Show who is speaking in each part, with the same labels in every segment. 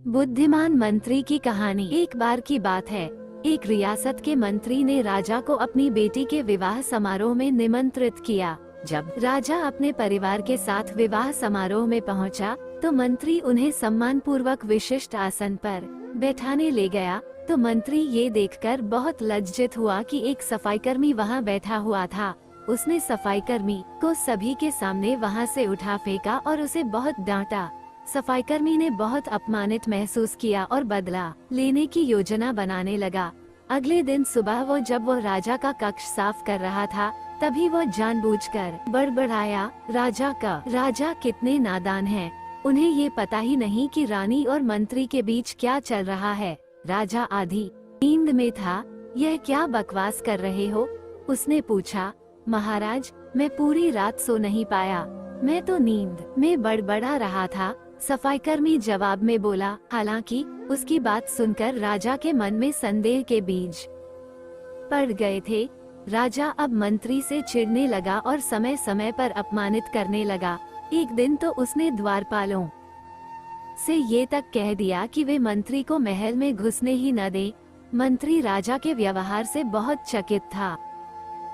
Speaker 1: बुद्धिमान मंत्री की कहानी। एक बार की बात है, एक रियासत के मंत्री ने राजा को अपनी बेटी के विवाह समारोह में निमंत्रित किया। जब राजा अपने परिवार के साथ विवाह समारोह में पहुंचा, तो मंत्री उन्हें सम्मान पूर्वक विशिष्ट आसन पर बैठाने ले गया। तो मंत्री ये देखकर बहुत लज्जित हुआ कि एक सफाईकर्मी वहां बैठा हुआ था। उसने सफाईकर्मी को सभी के सामने वहां से उठा फेंका और उसे बहुत डांटा। सफाईकर्मी ने बहुत अपमानित महसूस किया और बदला लेने की योजना बनाने लगा। अगले दिन सुबह जब वो राजा का कक्ष साफ कर रहा था, तभी वो जानबूझकर बड़बड़ाया, राजा कितने नादान हैं। उन्हें ये पता ही नहीं कि रानी और मंत्री के बीच क्या चल रहा है। राजा आधी नींद में था। यह क्या बकवास कर रहे हो? उसने पूछा। महाराज, मैं पूरी रात सो नहीं पाया, मैं तो नींद में बड़बड़ा रहा था, सफाईकर्मी जवाब में बोला। हालांकि उसकी बात सुनकर राजा के मन में संदेह के बीज पड़ गए थे। राजा अब मंत्री से चिढ़ने लगा और समय समय पर अपमानित करने लगा। एक दिन तो उसने द्वारपालों से ये तक कह दिया कि वे मंत्री को महल में घुसने ही न दे। मंत्री राजा के व्यवहार से बहुत चकित था,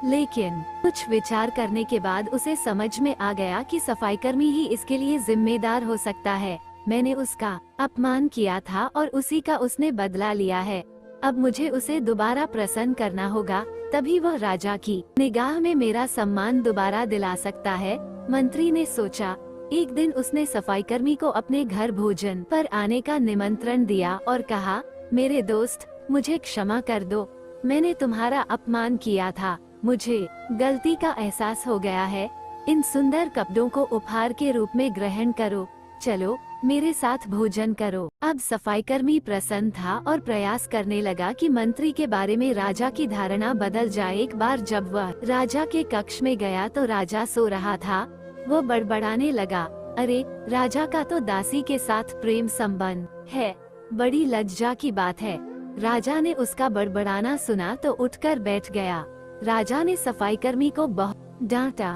Speaker 1: लेकिन कुछ विचार करने के बाद उसे समझ में आ गया कि सफाईकर्मी ही इसके लिए जिम्मेदार हो सकता है। मैंने उसका अपमान किया था और उसी का उसने बदला लिया है। अब मुझे उसे दोबारा प्रसन्न करना होगा, तभी वह राजा की निगाह में मेरा सम्मान दोबारा दिला सकता है। मंत्री ने सोचा। एक दिन उसने सफाईकर्मी को अपने घर भोजन पर आने का निमंत्रण दिया और कहा, मेरे दोस्त, मुझे क्षमा कर दो, मैंने तुम्हारा अपमान किया था, मुझे गलती का एहसास हो गया है। इन सुंदर कपड़ों को उपहार के रूप में ग्रहण करो, चलो मेरे साथ भोजन करो। अब सफाईकर्मी प्रसन्न था और प्रयास करने लगा कि मंत्री के बारे में राजा की धारणा बदल जाए। एक बार जब वह राजा के कक्ष में गया तो राजा सो रहा था। वो बड़बड़ाने लगा, अरे, राजा का तो दासी के साथ प्रेम संबंध है, बड़ी लज्जा की बात है। राजा ने उसका बड़बड़ाना सुना तो उठकर बैठ गया। राजा ने सफाईकर्मी को बहुत डांटा।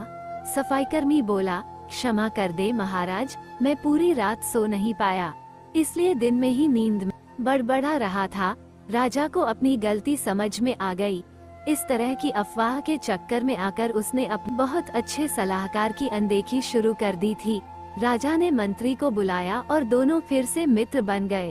Speaker 1: सफाईकर्मी बोला, क्षमा कर दे महाराज, मैं पूरी रात सो नहीं पाया, इसलिए दिन में ही नींद में बड़बड़ा रहा था। राजा को अपनी गलती समझ में आ गई। इस तरह की अफवाह के चक्कर में आकर उसने अपने बहुत अच्छे सलाहकार की अनदेखी शुरू कर दी थी। राजा ने मंत्री को बुलाया और दोनों फिर से मित्र बन गए।